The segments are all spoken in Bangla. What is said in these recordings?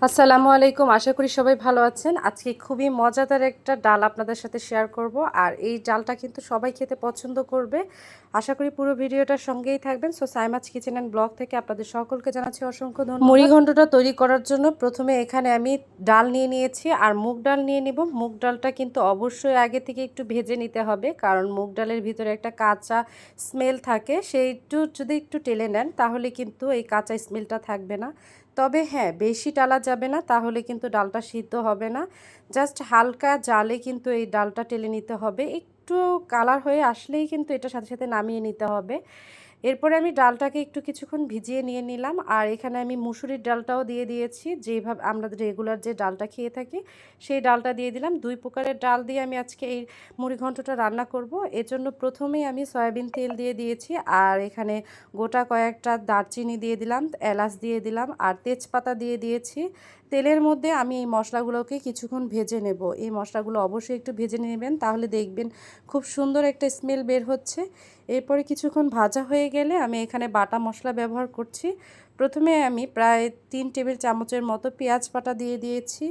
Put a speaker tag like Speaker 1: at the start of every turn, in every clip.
Speaker 1: আসসালামু আলাইকুম। আশা করি সবাই ভালো আছেন। আজকে খুবই মজাদার একটা ডাল আপনাদের সাথে শেয়ার করব। আর এই ডালটা কিন্তু সবাই খেতে পছন্দ করবে। আশা করি পুরো ভিডিওটার সঙ্গেই থাকবেন। সো সাইমাজ কিচেন অ্যান্ড ব্লগ থেকে আপনাদের সকলকে জানাচ্ছি অসংখ্য ধন্যবাদ। মুড়িঘণ্টটা তৈরি করার জন্য প্রথমে এখানে আমি ডাল নিয়ে নিয়েছি আর মুগ ডাল নিয়ে নিব। মুগ ডালটা কিন্তু অবশ্যই আগে থেকে একটু ভেজে নিতে হবে, কারণ মুগ ডালের ভিতরে একটা কাঁচা স্মেল থাকে। সেইটু যদি একটু টেলে নেন তাহলে কিন্তু এই কাঁচা স্মেলটা থাকবে না। তবে হ্যাঁ, বেশি টালা যাবে না, তাহলে কিন্তু ডালটা সিদ্ধ হবে না। জাস্ট হালকা জালে কিন্তু এই ডালটা টেলে নিতে হবে। একটু কালার হয়ে আসলেই কিন্তু এটা সাথে সাথে নামিয়ে নিতে হবে। এরপরে আমি ডালটাকে একটু কিছুক্ষণ ভিজিয়ে নিয়ে নিলাম। আর এখানে আমি মুসুরির ডালটাও দিয়ে দিয়েছি, যেভাবে আমরা রেগুলার যে ডালটা খেয়ে থাকি সেই ডালটা দিয়ে দিলাম। 2 প্রকারের ডাল দিয়ে আমি আজকে এই মুড়িঘণ্টটা রান্না করব। এজন্য প্রথমেই আমি সয়াবিন তেল দিয়ে দিয়েছি, আর এখানে গোটা কয়েকটা দারচিনি দিয়ে দিলাম, এলাচ দিয়ে দিলাম আর তেজপাতা দিয়ে দিয়েছি। তেলের মধ্যে আমি এই মশলাগুলোকে কিছুক্ষণ ভেজে নেব। এই মশলাগুলো অবশ্যই একটু ভেজে নেবেন, তাহলে দেখবেন খুব সুন্দর একটা স্মেল বের হচ্ছে। এরপরে কিছুক্ষণ ভাজা হয়ে গেলে আমি এখানে বাটা মশলা ব্যবহার করছি। প্রথমে আমি প্রায় 3 টেবিল চামচের মতো পেঁয়াজ বাটা দিয়ে দিয়েছি,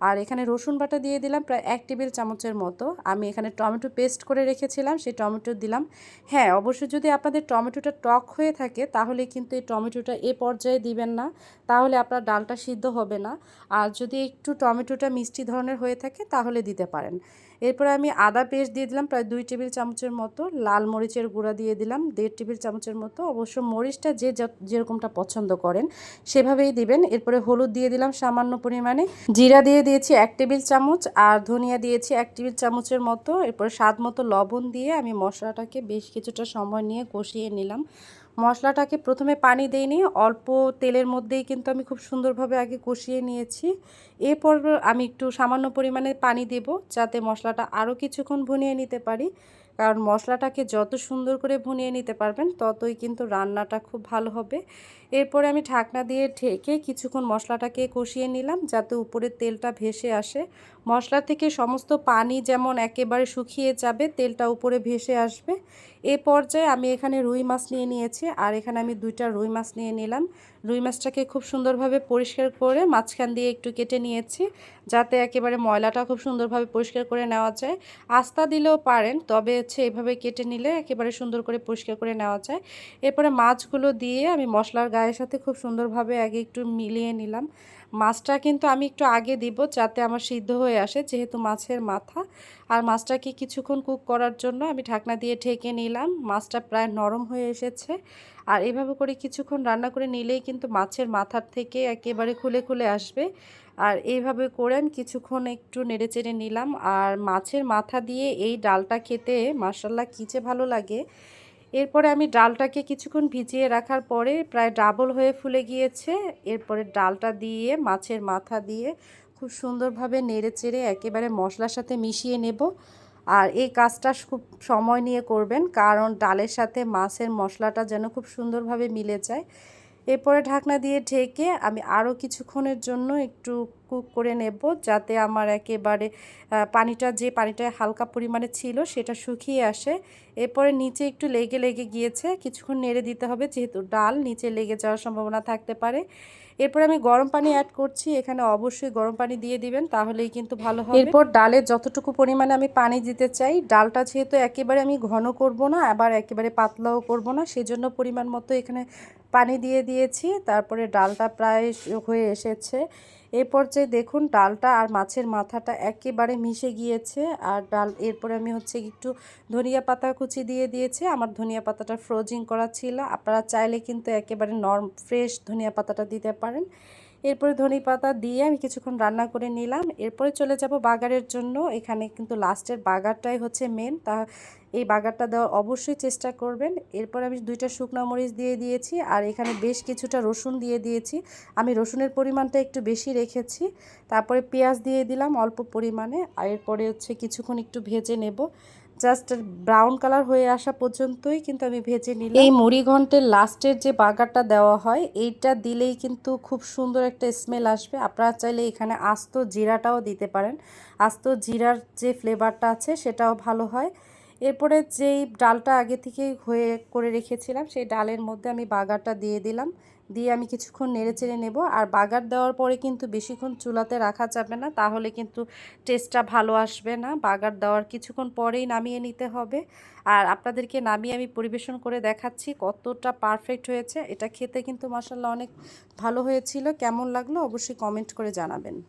Speaker 1: আর এখানে রসুন বাটা দিয়ে দিলাম প্রায় 1 টেবিল চামচের মতো। আমি এখানে টমেটো পেস্ট করে রেখেছিলাম, সেই টমেটো দিলাম। হ্যাঁ, অবশ্যই যদি আপনাদের টমেটোটা টক হয়ে থাকে তাহলে কিন্তু এই টমেটোটা এ পর্যায়ে দিবেন না, তাহলে আপনার ডালটা সিদ্ধ হবে না। আর যদি একটু টমেটোটা মিষ্টি ধরনের হয়ে থাকে তাহলে দিতে পারেন। এরপরে আমি আদা পেস্ট দিয়ে দিলাম প্রায় 2 টেবিল চামচের মতো, লাল মরিচের গুঁড়া দিয়ে দিলাম 1.5 টেবিল চামচের মতো। অবশ্য মরিচটা যে যেরকমটা পছন্দ করেন সেভাবেই দিবেন। এরপরে হলুদ দিয়ে দিলাম সামান্য পরিমাণে, জিরা দিয়ে দিয়েছি 1 টেবিল চামচ, আর ধনিয়া দিয়েছি 1 টেবিল চামচের মতো। এরপর স্বাদ মতো লবণ দিয়ে আমি মশলাটাকে বেশ কিছুটা সময় নিয়ে কষিয়ে নিলাম। মশলাটাকে প্রথমে পানি দেইনি, অল্প তেলের মধ্যেই কিন্তু আমি খুব সুন্দরভাবে আগে কষিয়ে নিয়েছি। এরপর আমি একটু সামান্য পরিমাণে পানি দেব, যাতে মশলাটা আরও কিছুক্ষণ ভুনিয়ে নিতে পারি। কারণ মশলাটাকে যত সুন্দর করে ভুনিয়ে নিতে পারবেন ততই কিন্তু রান্নাটা খুব ভালো হবে। এরপরে আমি ঢাকনা দিয়ে ঢেকে কিছুক্ষণ মশলাটাকে কষিয়ে নিলাম, যাতে উপরের তেলটা ভেসে আসে। মশলা থেকে সমস্ত পানি যেমন একেবারে শুকিয়ে যাবে, তেলটা উপরে ভেসে আসবে। এ পর্যায়ে আমি এখানে রুই মাছ নিয়ে নিয়েছি, আর এখানে আমি 2টা রুই মাছ নিয়ে নিলাম। রুই মাছটাকে খুব সুন্দরভাবে পরিষ্কার করে মাঝখান দিয়ে একটু কেটে নিয়েছি, যাতে একেবারে ময়লাটা খুব সুন্দরভাবে পরিষ্কার করে নেওয়া যায়। আস্তা দিলেও পারেন, তবে এভাবে কেটে নিলে একেবারে সুন্দর করে পরিষ্কার করে নেওয়া যায়। এরপরে মাছগুলো দিয়ে আমি মশলার গায়ের সাথে খুব সুন্দরভাবে আগে একটু মিলিয়ে নিলাম। মাছটা কিন্তু আমি একটু আগে দিব, যাতে আমার সিদ্ধ হয়ে আসে, যেহেতু মাছের মাথা। আর মাছটাকে কিছুক্ষণ কুক করার জন্য আমি ঢাকনা দিয়ে ঢেকে নিলাম। মাছটা প্রায় নরম হয়ে এসেছে। আর এভাবে করে কিছুক্ষণ রান্না করে নিলেই কিন্তু মাছের মাথার থেকে একেবারে খুলে খুলে আসবে। আর এইভাবে করে আমি কিছুক্ষণ একটু নেড়েচেড়ে নিলাম। আর মাছের মাথা দিয়ে এই ডালটা খেতে মাশাআল্লাহ কী যে ভালো লাগে। এরপরে আমি ডালটাকে কিছুক্ষণ ভিজিয়ে রাখার পরে প্রায় ডাবল হয়ে ফুলে গিয়েছে। এরপরে ডালটা দিয়ে মাছের মাথা দিয়ে খুব সুন্দরভাবে নেড়েচেড়ে একেবারে মশলার সাথে মিশিয়ে নেব। আর এই কাজটা খুব সময় নিয়ে করবেন, কারণ ডালের সাথে মাছের মশলাটা যেন খুব সুন্দরভাবে মিলে যায়। এরপরে ঢাকনা দিয়ে ঢেকে আমি আরও কিছুক্ষণের জন্য একটু কুক করে নেব, যাতে আমার একেবারে পানিটা হালকা পরিমাণে ছিল সেটা শুকিয়ে আসে। এরপরে নিচে একটু লেগে লেগে গিয়েছে, কিছুক্ষণ নেড়ে দিতে হবে, যেহেতু ডাল নিচে লেগে যাওয়ার সম্ভাবনা থাকতে পারে। এরপর আমি গরম পানি অ্যাড করছি, এখানে অবশ্যই গরম পানি দিয়ে দিবেন, তাহলেই কিন্তু ভালো হবে। এরপর ডালে যতটুকু পরিমাণে আমি পানি দিতে চাই, ডালটা যেহেতু একেবারে আমি ঘন করব না, আবার একেবারে পাতলাও করব না, সেজন্য পরিমাণ মতো এখানে পানি দিয়ে দিয়েছি। তারপরে ডালটা প্রায় হয়ে এসেছে। এই পর্যায়ে দেখুন ডালটা আর মাছের মাথাটা একেবারে মিশে গিয়েছে। আর এরপরে আমি একটু ধনিয়া পাতা কুচি দিয়ে দিয়েছি। আমার ধনিয়া পাতাটা ফ্রোজিং করা ছিল, আপনারা চাইলে কিন্তু একেবারে ফ্রেশ ধনিয়া পাতাটা দিতে পারেন। এরপরে ধনিয়া পাতা দিয়ে আমি কিছুক্ষণ রান্না করে নিলাম। এরপরে চলে যাব বাগারের জন্য। এখানে কিন্তু লাস্টের বাগারটাই হচ্ছে মেন, এই বাগারটা দেওয়ার অবশ্যই চেষ্টা করবেন। এরপর আমি 2টা শুকনো মরিচ দিয়ে দিয়েছি, আর এখানে বেশ কিছুটা রসুন দিয়ে দিয়েছি। আমি রসুনের পরিমাণটা একটু বেশি রেখেছি। তারপরে পেঁয়াজ দিয়ে দিলাম অল্প পরিমাণে, আর এরপরে কিছুক্ষণ একটু ভেজে নেব। জাস্ট ব্রাউন কালার হয়ে আসা পর্যন্তই কিন্তু আমি ভেজে নিলাম। এই মুড়িঘণ্টের লাস্টের যে বাগারটা দেওয়া হয়, এইটা দিলেই কিন্তু খুব সুন্দর একটা স্মেল আসবে। আপনারা চাইলে এখানে আস্ত জিরাটাও দিতে পারেন, আস্ত জিরার যে ফ্লেভারটা আছে সেটাও ভালো হয়। এরপরে যেই ডালটা আগে থেকে করে রেখেছিলাম, সেই ডালের মধ্যে আমি বাগারটা দিয়ে দিলাম, দিয়ে আমি কিছুক্ষণ নেড়েচেড়ে নেব। আর বাগার দেওয়ার পরে কিন্তু বেশিক্ষণ চুলাতে রাখা যাবে না, তাহলে কিন্তু টেস্টটা ভালো আসবে না। বাগার দেওয়ার কিছুক্ষণ পরেই নামিয়ে নিতে হবে। আর আপনাদেরকে নামিয়ে আমি পরিবেশন করে দেখাচ্ছি কতটা পারফেক্ট হয়েছে। এটা খেতে কিন্তু মাশাআল্লাহ অনেক ভালো হয়েছিল। কেমন লাগলো অবশ্যই কমেন্ট করে জানাবেন।